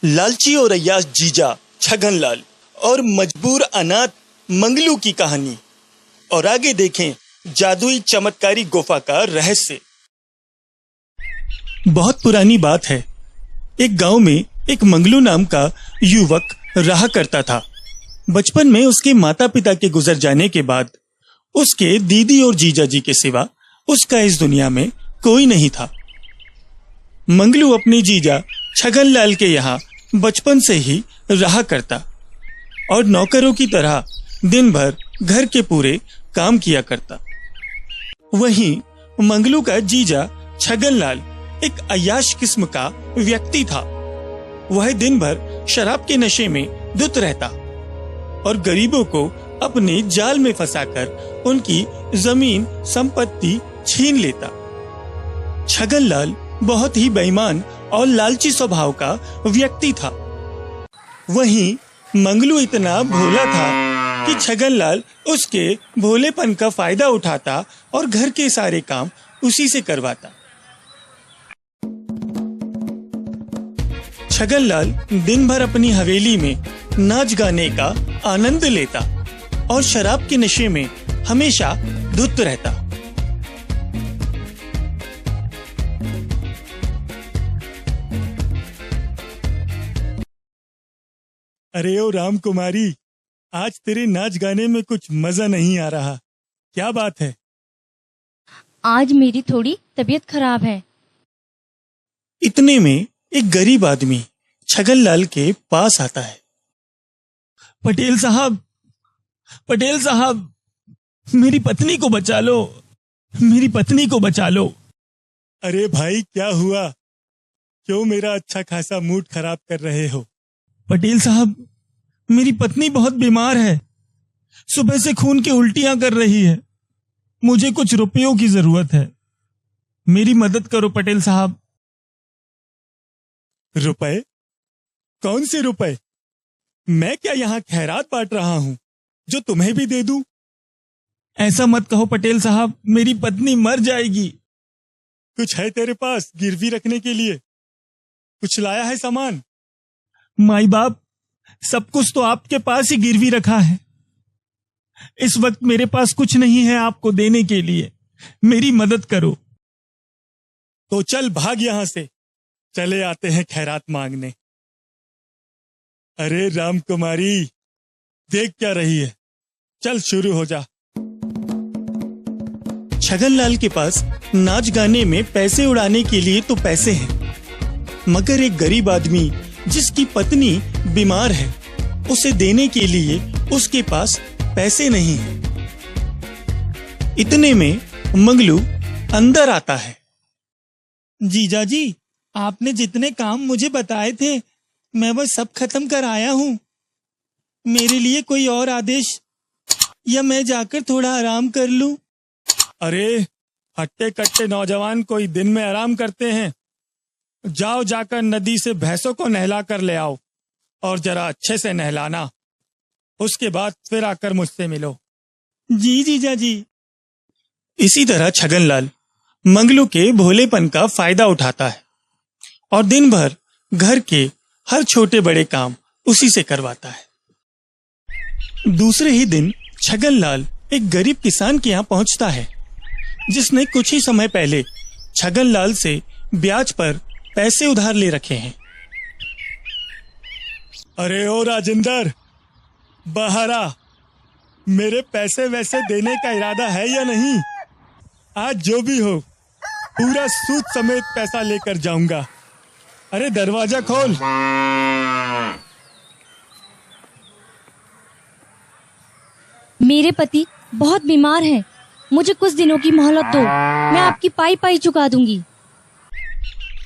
लालची और अय्याश जीजा छगनलाल और मजबूर अनाथ मंगलू की कहानी। और आगे देखें जादुई चमत्कारी गुफा का रहस्य। बहुत पुरानी बात है। एक गांव में एक मंगलू नाम का युवक रहा करता था। बचपन में उसके माता पिता के गुजर जाने के बाद उसके दीदी और जीजा जी के सिवा उसका इस दुनिया में कोई नहीं था। मंगलू अपने जीजा छगनलाल के यहाँ बचपन से ही रहा करता और नौकरों की तरह दिन भर घर के पूरे काम किया करता। वहीं मंगलू का जीजा छगनलाल एक अय्याश किस्म का व्यक्ति था। वह दिन भर शराब के नशे में धुत रहता और गरीबों को अपने जाल में फंसाकर उनकी जमीन संपत्ति छीन लेता। छगनलाल बहुत ही बेईमान और लालची स्वभाव का व्यक्ति था। वहीं मंगलू इतना भोला था कि छगनलाल उसके भोलेपन का फायदा उठाता और घर के सारे काम उसी से करवाता। छगनलाल दिन भर अपनी हवेली में नाच गाने का आनंद लेता और शराब के नशे में हमेशा धुत रहता। अरे ओ राम कुमारी, आज तेरे नाच गाने में कुछ मजा नहीं आ रहा। क्या बात है? आज मेरी थोड़ी तबीयत खराब है। इतने में एक गरीब आदमी छगनलाल के पास आता है। पटेल साहब, पटेल साहब, मेरी पत्नी को बचा लो, मेरी पत्नी को बचा लो। अरे भाई, क्या हुआ? क्यों मेरा अच्छा खासा मूड खराब कर रहे हो? पटेल साहब, मेरी पत्नी बहुत बीमार है। सुबह से खून की उल्टियां कर रही है। मुझे कुछ रुपयों की जरूरत है। मेरी मदद करो पटेल साहब। रुपए? कौन से रुपए? मैं क्या यहाँ खैरात बांट रहा हूँ जो तुम्हें भी दे दूं? ऐसा मत कहो पटेल साहब, मेरी पत्नी मर जाएगी। कुछ है तेरे पास गिरवी रखने के लिए? कुछ लाया है सामान? माई बाप, सब कुछ तो आपके पास ही गिरवी रखा है। इस वक्त मेरे पास कुछ नहीं है आपको देने के लिए। मेरी मदद करो। तो चल भाग यहां से, चले आते हैं खैरात मांगने। अरे राम कुमारी, देख क्या रही है? चल शुरू हो जा। छगनलाल के पास नाच गाने में पैसे उड़ाने के लिए तो पैसे हैं, मगर एक गरीब आदमी जिसकी पत्नी बीमार है, उसे देने के लिए उसके पास पैसे नहीं हैं। इतने में मंगलू अंदर आता है। जीजा जी, आपने जितने काम मुझे बताए थे मैं वह सब खत्म कर आया हूँ। मेरे लिए कोई और आदेश, या मैं जाकर थोड़ा आराम कर लूं? अरे हट्टे कट्टे नौजवान कोई दिन में आराम करते हैं? जाओ, जाकर नदी से भैंसों को नहला कर ले आओ और जरा अच्छे से नहलाना। उसके बाद फिर आकर मुझसे मिलो। जी जीजा जी। इसी तरह छगनलाल मंगलू के भोलेपन का फायदा उठाता है और दिन भर घर के हर छोटे बड़े काम उसी से करवाता है। दूसरे ही दिन छगनलाल एक गरीब किसान के यहाँ पहुंचता है, जिसने कुछ ही समय पहले छगनलाल से ब्याज पर पैसे उधार ले रखे हैं। अरे ओ राजेंद्र, बाहर आ। मेरे पैसे वैसे देने का इरादा है या नहीं? आज जो भी हो, पूरा सूद समेत पैसा लेकर जाऊंगा। अरे दरवाजा खोल। मेरे पति बहुत बीमार हैं। मुझे कुछ दिनों की मोहलत दो, मैं आपकी पाई पाई चुका दूंगी।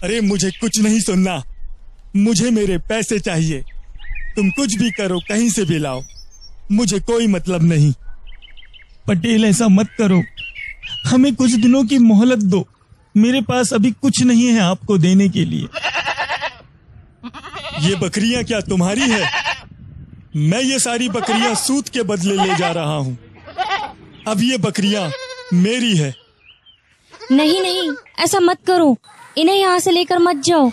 अरे मुझे कुछ नहीं सुनना, मुझे मेरे पैसे चाहिए। तुम कुछ भी करो, कहीं से भी लाओ, मुझे कोई मतलब नहीं। पटेल, ऐसा मत करो, हमें कुछ दिनों की मोहलत दो। मेरे पास अभी कुछ नहीं है आपको देने के लिए। ये बकरियां क्या तुम्हारी है? मैं ये सारी बकरियां सूद के बदले ले जा रहा हूँ। अब ये बकरियां मेरी है। नहीं नहीं, ऐसा मत करो। इन्हें यहाँ से लेकर मत जाओ।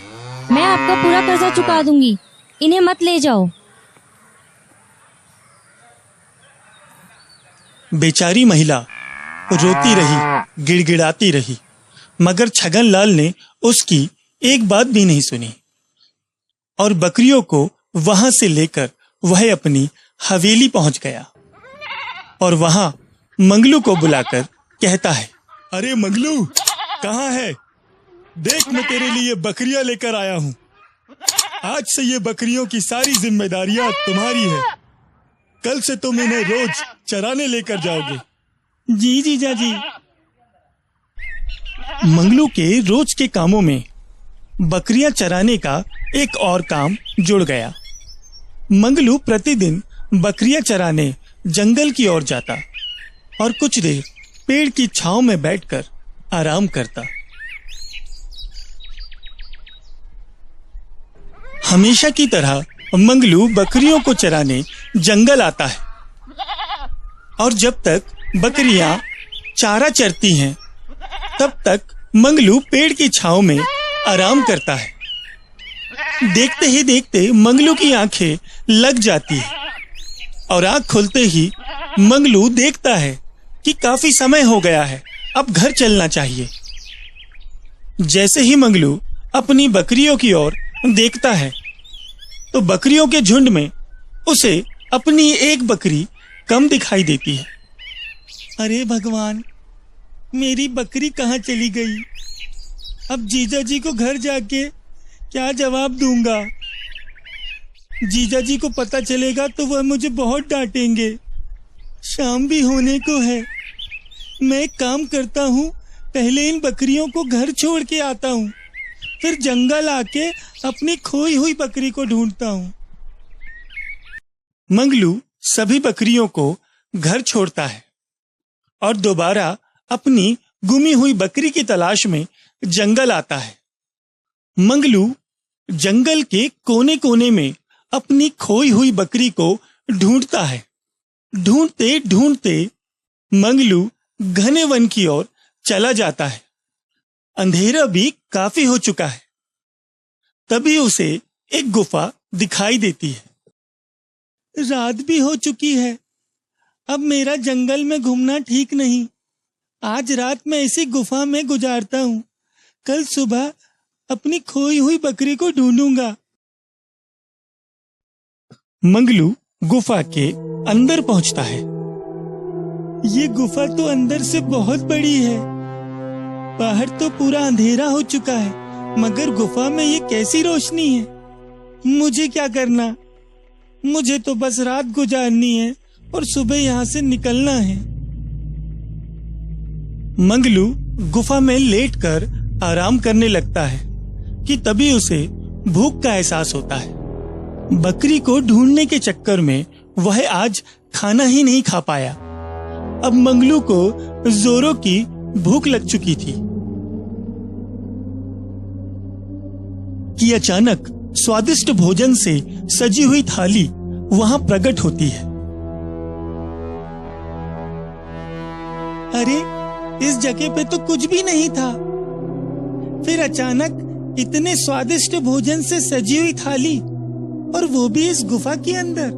मैं आपका पूरा कर्जा चुका दूंगी। इन्हें मत ले जाओ। बेचारी महिला रोती रही, गिड़गिड़ाती रही, मगर छगनलाल ने उसकी एक बात भी नहीं सुनी और बकरियों को वहां से लेकर वह अपनी हवेली पहुंच गया और वहां मंगलू को बुलाकर कहता है, अरे मंगलू, कहाँ है? देख, मैं तेरे लिए बकरियां लेकर आया हूं। आज से ये बकरियों की सारी जिम्मेदारियां तुम्हारी है। कल से तुम इन्हें रोज चराने लेकर जाओगे। जी जीजा जी। मंगलू के रोज के कामों में बकरियां चराने का एक और काम जुड़ गया। मंगलू प्रतिदिन बकरियां चराने जंगल की ओर जाता और कुछ देर पेड़ की छांव में बैठकर आराम करता। हमेशा की तरह मंगलू बकरियों को चराने जंगल आता है और जब तक बकरियां चारा चरती हैं, तब तक मंगलू पेड़ की छांव में आराम करता है। देखते ही देखते मंगलू की आंखें लग जाती है और आंख खुलते ही मंगलू देखता है कि काफी समय हो गया है, अब घर चलना चाहिए। जैसे ही मंगलू अपनी बकरियों की ओर देखता है तो बकरियों के झुंड में उसे अपनी एक बकरी कम दिखाई देती है। अरे भगवान, मेरी बकरी कहाँ चली गई? अब जीजा जी को घर जाके क्या जवाब दूंगा? जीजा जी को पता चलेगा तो वह मुझे बहुत डांटेंगे। शाम भी होने को है। मैं एक काम करता हूँ, पहले इन बकरियों को घर छोड़ के आता हूँ, फिर जंगल आके अपनी खोई हुई बकरी को ढूंढता हूँ। मंगलू सभी बकरियों को घर छोड़ता है और दोबारा अपनी गुमी हुई बकरी की तलाश में जंगल आता है। मंगलू जंगल के कोने कोने में अपनी खोई हुई बकरी को ढूंढता है। ढूंढते ढूंढते मंगलू घने वन की ओर चला जाता है। अंधेरा भी काफी हो चुका है। तभी उसे एक गुफा दिखाई देती है। रात भी हो चुकी है। अब मेरा जंगल में घूमना ठीक नहीं। आज रात मैं इसी गुफा में गुजारता हूँ। कल सुबह अपनी खोई हुई बकरी को ढूंढूंगा। मंगलू गुफा के अंदर पहुंचता है। ये गुफा तो अंदर से बहुत बड़ी है। बाहर तो पूरा अंधेरा हो चुका है, मगर गुफा में ये कैसी रोशनी है? मुझे क्या करना? मुझे तो बस रात गुजारनी है और सुबह यहाँ से निकलना है। मंगलू गुफा में लेटकर आराम करने लगता है कि तभी उसे भूख का एहसास होता है। बकरी को ढूंढने के चक्कर में वह आज खाना ही नहीं खा पाया। अब मंगलू को जोरों की भूख लग चुकी थी कि अचानक स्वादिष्ट भोजन से सजी हुई थाली वहां प्रकट होती है। अरे, इस जगह पे तो कुछ भी नहीं था। फिर अचानक इतने स्वादिष्ट भोजन से सजी हुई थाली, और वो भी इस गुफा के अंदर।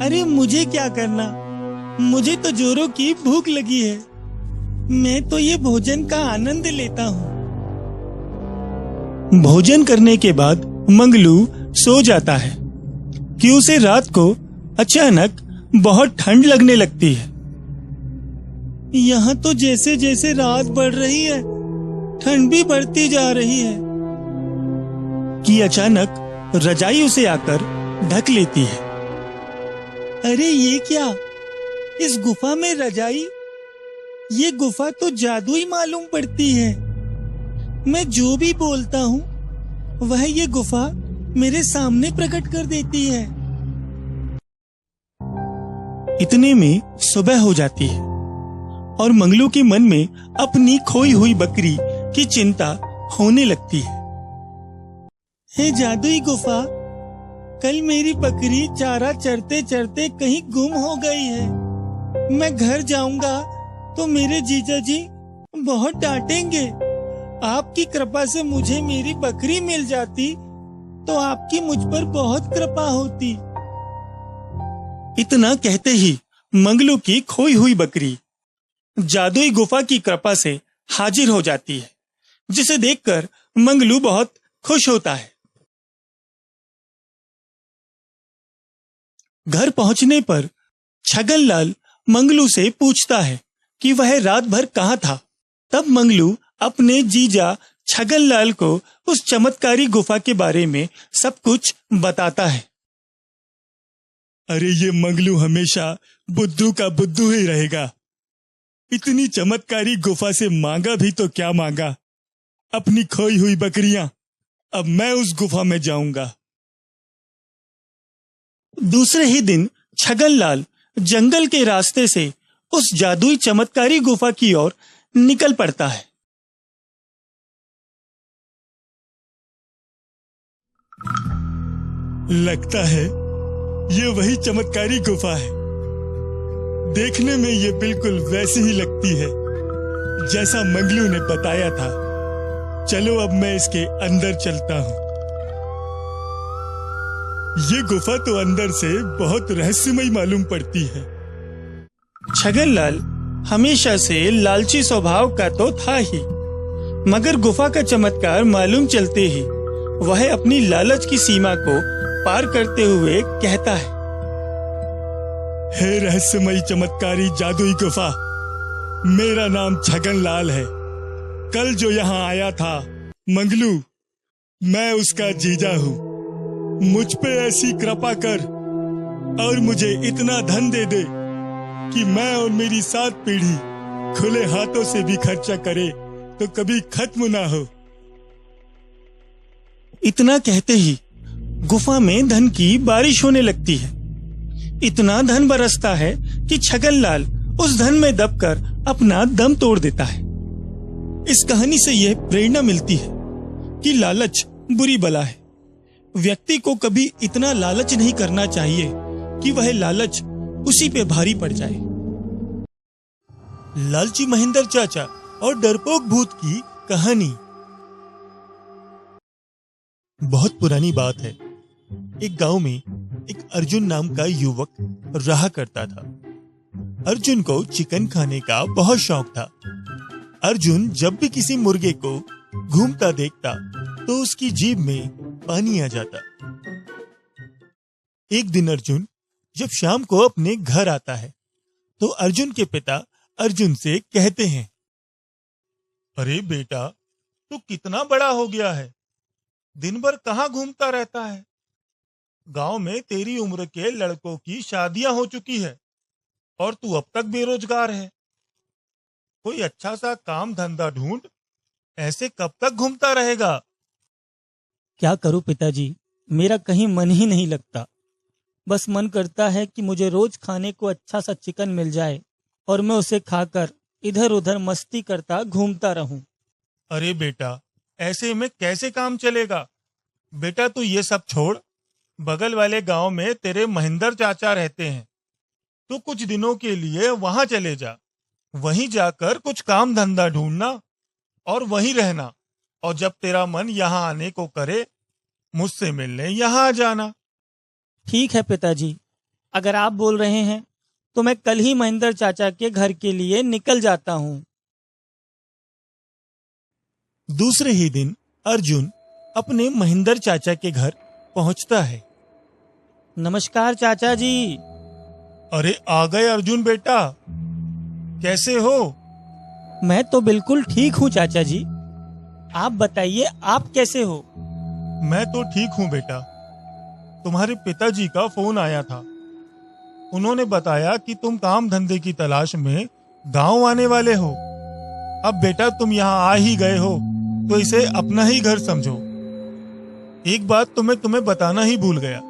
अरे, मुझे क्या करना? मुझे तो जोरों की भूख लगी है। मैं तो ये भोजन का आनंद लेता हूँ। भोजन करने के बाद मंगलू सो जाता है कि उसे रात को अचानक बहुत ठंड लगने लगती है। यहाँ तो जैसे जैसे रात बढ़ रही है, ठंड भी बढ़ती जा रही है कि अचानक रजाई उसे आकर ढक लेती है। अरे, ये क्या? इस गुफा में रजाई? ये गुफा तो जादुई मालूम पड़ती है। मैं जो भी बोलता हूँ वह ये गुफा मेरे सामने प्रकट कर देती है। इतने में सुबह हो जाती है और मंगलू के मन में अपनी खोई हुई बकरी की चिंता होने लगती है। हे जादुई गुफा, कल मेरी बकरी चारा चरते चरते कहीं गुम हो गई है। मैं घर जाऊंगा तो मेरे जीजा जी बहुत डांटेंगे। आपकी कृपा से मुझे मेरी बकरी मिल जाती तो आपकी मुझ पर बहुत कृपा होती। इतना कहते ही मंगलू की खोई हुई बकरी जादुई गुफा की कृपा से हाजिर हो जाती है, जिसे देखकर मंगलू बहुत खुश होता है। घर पहुंचने पर छगनलाल मंगलू से पूछता है कि वह रात भर कहाँ था। तब मंगलू अपने जीजा छगनलाल को उस चमत्कारी गुफा के बारे में सब कुछ बताता है। अरे ये मंगलू हमेशा बुद्धू का बुद्धू ही रहेगा। इतनी चमत्कारी गुफा से मांगा भी तो क्या मांगा, अपनी खोई हुई बकरियां। अब मैं उस गुफा में जाऊंगा। दूसरे ही दिन छगनलाल जंगल के रास्ते से उस जादुई चमत्कारी गुफा की ओर निकल पड़ता है। लगता है ये वही चमत्कारी गुफा है। देखने में ये बिल्कुल वैसी ही लगती है जैसा मंगलू ने बताया था। चलो अब मैं इसके अंदर चलता हूं। ये गुफा तो अंदर से बहुत रहस्यमयी मालूम पड़ती है। छगनलाल हमेशा से लालची स्वभाव का तो था ही, मगर गुफा का चमत्कार मालूम चलते ही वह अपनी लालच की सीमा को पार करते हुए कहता है, हे रहस्यमयी चमत्कारी जादुई गुफा, मेरा नाम छगनलाल है। कल जो यहाँ आया था मंगलू, मैं उसका जीजा हूँ। मुझ पे ऐसी कृपा कर और मुझे इतना धन दे दे कि मैं और मेरी 7 पीढ़ी खुले हाथों से भी खर्चा करे तो कभी खत्म ना हो। इतना कहते ही गुफा में धन की बारिश होने लगती है। इतना धन बरसता है कि छगनलाल उस धन में दबकर अपना दम तोड़ देता है। इस कहानी से यह प्रेरणा मिलती है कि लालच बुरी बला है। व्यक्ति को कभी इतना लालच नहीं करना चाहिए कि वह लालच उसी पे भारी पड़ जाए। लालची महेंद्र चाचा और डरपोक भूत की कहानी। बहुत पुरानी बात है। एक गांव में एक अर्जुन नाम का युवक रहा करता था। अर्जुन को चिकन खाने का बहुत शौक था। अर्जुन जब भी किसी मुर्गे को घूमता देखता तो उसकी जीभ में पानी आ जाता। एक दिन अर्जुन जब शाम को अपने घर आता है तो अर्जुन के पिता अर्जुन से कहते हैं, अरे बेटा, तू कितना बड़ा हो गया है, दिन भर कहाँ घूमता रहता है? गांव में तेरी उम्र के लड़कों की शादियां हो चुकी है और तू अब तक बेरोजगार है। कोई अच्छा सा काम धंधा ढूंढ, ऐसे कब तक घूमता रहेगा? क्या करूं पिताजी, मेरा कहीं मन ही नहीं लगता। बस मन करता है कि मुझे रोज खाने को अच्छा सा चिकन मिल जाए और मैं उसे खाकर इधर उधर मस्ती करता घूमता रहूं। अरे बेटा, ऐसे में कैसे काम चलेगा? बेटा तू ये सब छोड़, बगल वाले गांव में तेरे महेंद्र चाचा रहते हैं, तू कुछ दिनों के लिए वहां चले जा। वहीं जाकर कुछ काम धंधा ढूंढना और वहीं रहना, और जब तेरा मन यहाँ आने को करे मुझसे मिलने यहाँ आ जाना। ठीक है पिताजी, अगर आप बोल रहे हैं तो मैं कल ही महेंद्र चाचा के घर के लिए निकल जाता हूँ। दूसरे ही दिन अर्जुन अपने महेंद्र चाचा के घर पहुंचता है। नमस्कार चाचा जी। अरे आ गए अर्जुन बेटा, कैसे हो? मैं तो बिल्कुल ठीक हूँ चाचा जी, आप बताइए आप कैसे हो? मैं तो ठीक हूँ बेटा। तुम्हारे पिताजी का फोन आया था। उन्होंने बताया कि तुम काम धंधे की तलाश में गांव आने वाले हो। अब बेटा तुम यहाँ आ ही गए हो तो इसे अपना ही घर समझो। एक बात तो मैं तुम्हें बताना ही भूल गया।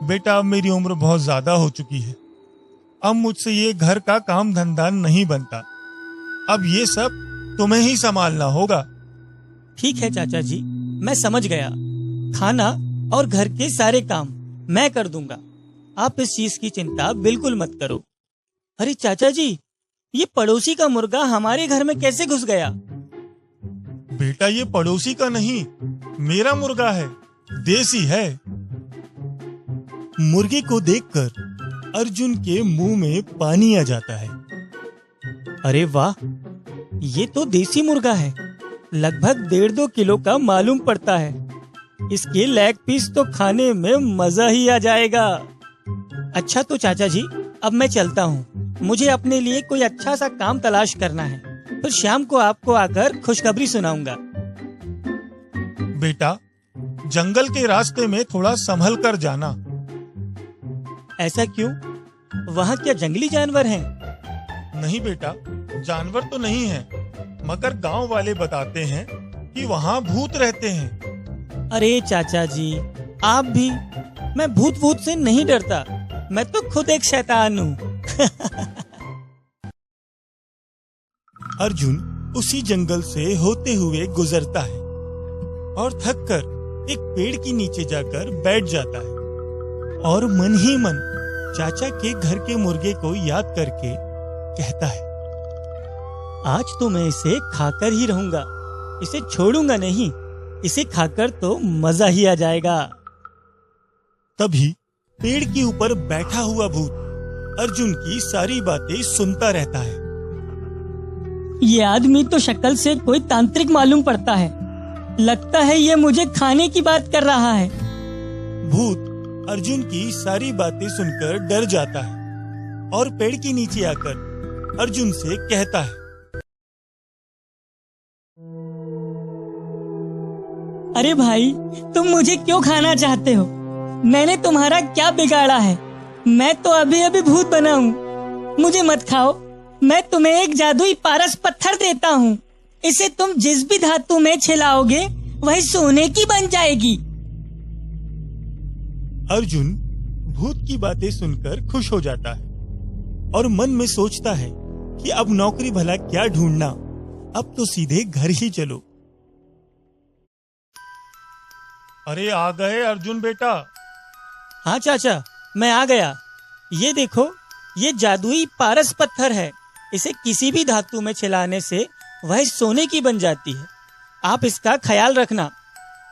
बेटा अब मेरी उम्र बहुत ज्यादा हो चुकी है। अब मुझसे ये घर का काम धंधा नहीं बनता। अब ये सब तुम्हें ही संभालना होगा। ठीक है चाचा जी, मैं समझ गया। खाना और घर के सारे काम मैं कर दूंगा, आप इस चीज की चिंता बिल्कुल मत करो। अरे चाचा जी, ये पड़ोसी का मुर्गा हमारे घर में कैसे घुस गया? बेटा ये पड़ोसी का नहीं, मेरा मुर्गा है। देसी है। मुर्गे को देखकर अर्जुन के मुंह में पानी आ जाता है। अरे वाह, ये तो देसी मुर्गा है। लगभग 1.5-2 किलो का मालूम पड़ता है। इसके लेग पीस तो खाने में मजा ही आ जाएगा। अच्छा तो चाचा जी, अब मैं चलता हूँ। मुझे अपने लिए कोई अच्छा सा काम तलाश करना है, फिर शाम को आपको आकर खुशखबरी सुनाऊंगा। बेटा, जंगल के रास्ते में थोड़ा संभल कर जाना। ऐसा क्यों? वहाँ क्या जंगली जानवर हैं? नहीं बेटा, जानवर तो नहीं है, मगर गांव वाले बताते हैं कि वहाँ भूत रहते हैं। अरे चाचा जी, आप भी। मैं भूत से नहीं डरता, मैं तो खुद एक शैतान हूँ। अर्जुन उसी जंगल से होते हुए गुजरता है और थककर एक पेड़ के नीचे जाकर बैठ जाता है और मन ही मन चाचा के घर के मुर्गे को याद करके कहता है, आज तो मैं इसे खाकर ही रहूंगा, इसे छोड़ूंगा नहीं। इसे खाकर तो मजा ही आ जाएगा। तभी पेड़ के ऊपर बैठा हुआ भूत अर्जुन की सारी बातें सुनता रहता है। ये आदमी तो शक्ल से कोई तांत्रिक मालूम पड़ता है। लगता है ये मुझे खाने की बात कर रहा है। भूत अर्जुन की सारी बातें सुनकर डर जाता है और पेड़ के नीचे आकर अर्जुन से कहता है, अरे भाई, तुम मुझे क्यों खाना चाहते हो? मैंने तुम्हारा क्या बिगाड़ा है? मैं तो अभी अभी भूत बना हूँ। मुझे मत खाओ। मैं तुम्हें एक जादुई पारस पत्थर देता हूँ। इसे तुम जिस भी धातु में छिलाओगे वही सोने की बन जाएगी। अर्जुन भूत की बातें सुनकर खुश हो जाता है और मन में सोचता है कि अब नौकरी भला क्या ढूंढना, अब तो सीधे घर ही चलो। अरे आ गए अर्जुन बेटा। हाँ चाचा, मैं आ गया। ये देखो, ये जादुई पारस पत्थर है। इसे किसी भी धातु में छिलाने से वह सोने की बन जाती है। आप इसका ख्याल रखना।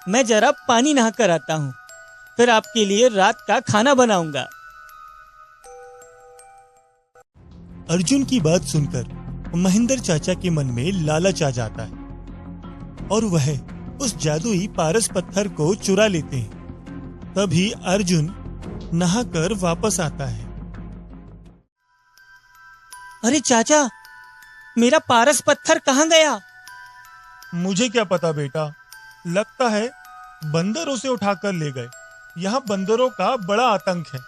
मैं जरा पानी नहा कर आता हूँ, फिर आपके लिए रात का खाना बनाऊंगा। अर्जुन की बात सुनकर महेंद्र चाचा के मन में लालच आ जाता है और वह उस जादुई पारस पत्थर को चुरा लेते हैं। तभी अर्जुन नहाकर वापस आता है। अरे चाचा, मेरा पारस पत्थर कहाँ गया? मुझे क्या पता बेटा, लगता है बंदर उसे उठाकर ले गए। यहाँ बंदरों का बड़ा आतंक है।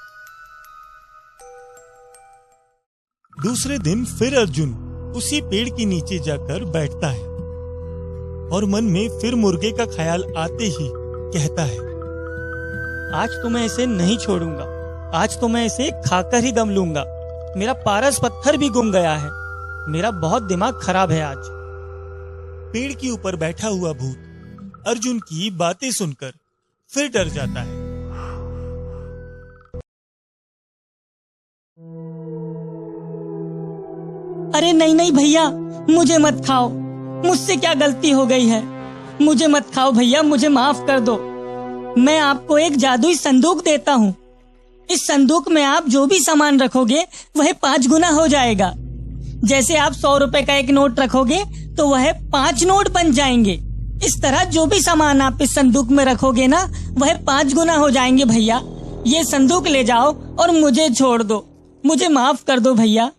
दूसरे दिन फिर अर्जुन उसी पेड़ के नीचे जाकर बैठता है और मन में फिर मुर्गे का ख्याल आते ही कहता है, आज तो मैं इसे नहीं छोड़ूंगा। आज तो मैं इसे खाकर ही दम लूंगा। मेरा पारस पत्थर भी गुम गया है। मेरा बहुत दिमाग खराब है आज। पेड़ के ऊपर बैठा हुआ भूत अर्जुन की बातें सुनकर फिर डर जाता है। अरे नहीं नहीं भैया, मुझे मत खाओ। मुझसे क्या गलती हो गई है? मुझे मत खाओ भैया, मुझे माफ कर दो। मैं आपको एक जादुई संदूक देता हूँ। इस संदूक में आप जो भी सामान रखोगे वह 5 गुना हो जाएगा। जैसे आप 100 रुपए का एक नोट रखोगे तो वह 5 नोट बन जाएंगे। इस तरह जो भी सामान आप इस संदूक में रखोगे ना, वह 5 गुना हो जाएंगे भैया। ये संदूक ले जाओ और मुझे छोड़ दो। मुझे माफ कर दो भैया।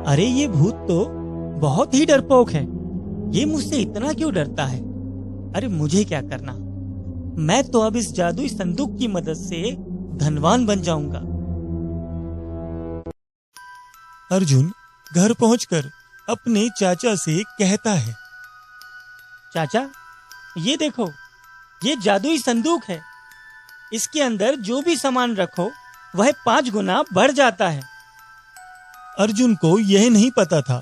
अरे ये भूत तो बहुत ही डरपोक है। ये मुझसे इतना क्यों डरता है? अरे मुझे क्या करना, मैं तो अब इस जादुई संदूक की मदद से धनवान बन जाऊंगा। अर्जुन घर पहुंचकर अपने चाचा से कहता है, चाचा, ये देखो, ये जादुई संदूक है। इसके अंदर जो भी सामान रखो वह 5 गुना बढ़ जाता है। अर्जुन को यह नहीं पता था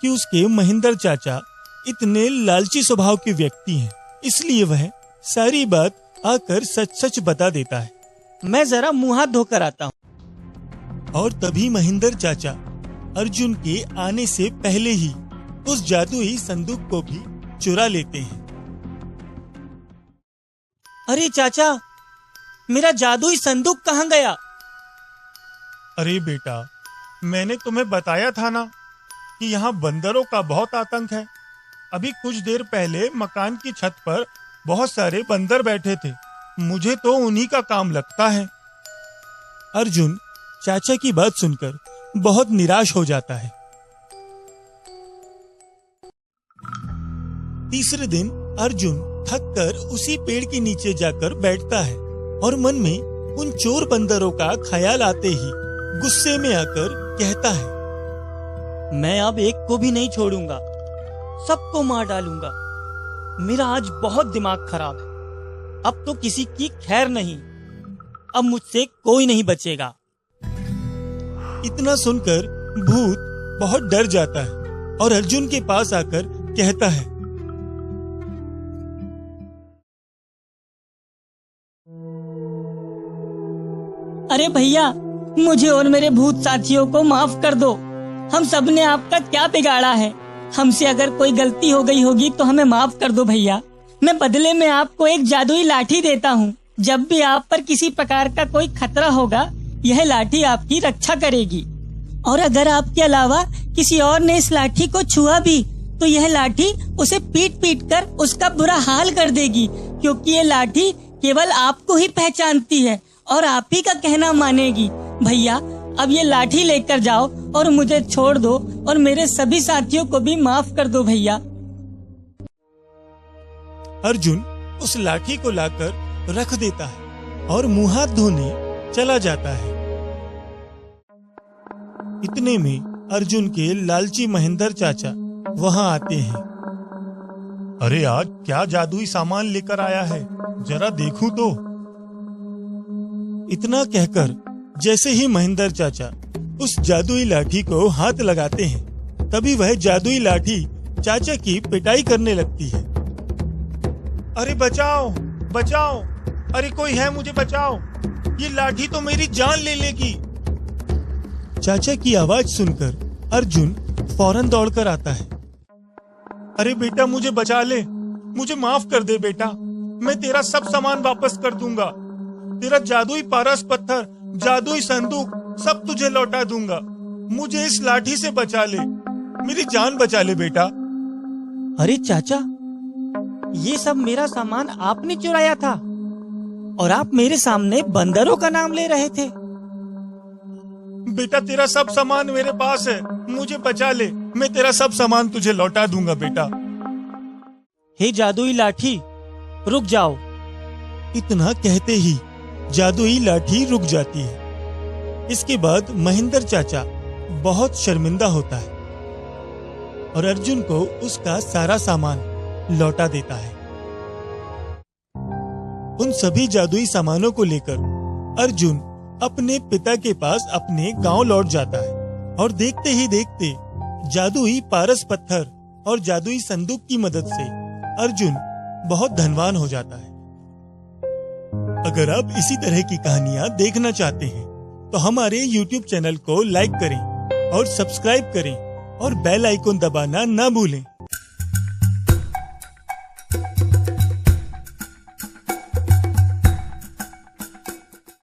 कि उसके महेंद्र चाचा इतने लालची स्वभाव के व्यक्ति हैं, इसलिए वह सारी बात आकर सच सच बता देता है। मैं जरा मुंह हाथ धोकर आता हूँ। और तभी महेंद्र चाचा अर्जुन के आने से पहले ही उस जादुई संदूक को भी चुरा लेते हैं। अरे चाचा, मेरा जादुई संदूक कहाँ गया? अरे बेटा, मैंने तुम्हें बताया था ना कि यहाँ बंदरों का बहुत आतंक है। अभी कुछ देर पहले मकान की छत पर बहुत सारे बंदर बैठे थे। मुझे तो उन्हीं का काम लगता है। अर्जुन चाचा की बात सुनकर बहुत निराश हो जाता है। तीसरे दिन अर्जुन थककर उसी पेड़ के नीचे जाकर बैठता है और मन में उन चोर बंदरों का ख्याल आते ही गुस्से में आकर कहता है, मैं अब एक को भी नहीं छोड़ूंगा, सबको मार डालूंगा। मेरा आज बहुत दिमाग खराब है। अब तो किसी की खैर नहीं। अब मुझसे कोई नहीं बचेगा। इतना सुनकर भूत बहुत डर जाता है और अर्जुन के पास आकर कहता है, अरे भैया, मुझे और मेरे भूत साथियों को माफ कर दो। हम सब ने आपका क्या बिगाड़ा है? हमसे अगर कोई गलती हो गई होगी तो हमें माफ कर दो भैया। मैं बदले में आपको एक जादुई लाठी देता हूँ। जब भी आप पर किसी प्रकार का कोई खतरा होगा, यह लाठी आपकी रक्षा करेगी। और अगर आपके अलावा किसी और ने इस लाठी को छुआ भी तो यह लाठी उसे पीट पीट कर उसका बुरा हाल कर देगी, क्योंकि ये लाठी केवल आपको ही पहचानती है और आप ही का कहना मानेगी। भैया, अब ये लाठी लेकर जाओ और मुझे छोड़ दो और मेरे सभी साथियों को भी माफ कर दो भैया। अर्जुन उस लाठी को लाकर रख देता है और मुंह हाथ धोने चला जाता है। इतने में अर्जुन के लालची महेंद्र चाचा वहां आते हैं। अरे आज क्या जादुई सामान लेकर आया है, जरा देखूं तो। इतना कहकर जैसे ही महेंद्र चाचा उस जादुई लाठी को हाथ लगाते हैं, तभी वह जादुई लाठी चाचा की पिटाई करने लगती है। अरे बचाओ बचाओ, अरे कोई है, मुझे बचाओ, ये लाठी तो मेरी जान ले लेगी। चाचा की आवाज सुनकर अर्जुन फौरन दौड़कर आता है। अरे बेटा, मुझे बचा ले, मुझे माफ कर दे बेटा, मैं तेरा सब सामान वापस कर दूंगा। तेरा जादुई पारस पत्थर, जादुई संदूक सब तुझे लौटा दूंगा। मुझे इस लाठी से बचा ले, मेरी जान बचा ले बेटा। अरे चाचा, ये सब मेरा सामान आपने चुराया था और आप मेरे सामने बंदरों का नाम ले रहे थे। बेटा, तेरा सब सामान मेरे पास है, मुझे बचा ले, मैं तेरा सब सामान तुझे लौटा दूंगा बेटा। हे जादुई लाठी, रुक जाओ। इतना कहते ही जादुई लाठी रुक जाती है। इसके बाद महेंद्र चाचा बहुत शर्मिंदा होता है और अर्जुन को उसका सारा सामान लौटा देता है। उन सभी जादुई सामानों को लेकर अर्जुन अपने पिता के पास अपने गांव लौट जाता है और देखते ही देखते जादुई पारस पत्थर और जादुई संदूक की मदद से अर्जुन बहुत धनवान हो जाता है। अगर आप इसी तरह की कहानियां देखना चाहते हैं तो हमारे YouTube चैनल को लाइक करें और सब्सक्राइब करें और बेल आइकन दबाना ना भूलें।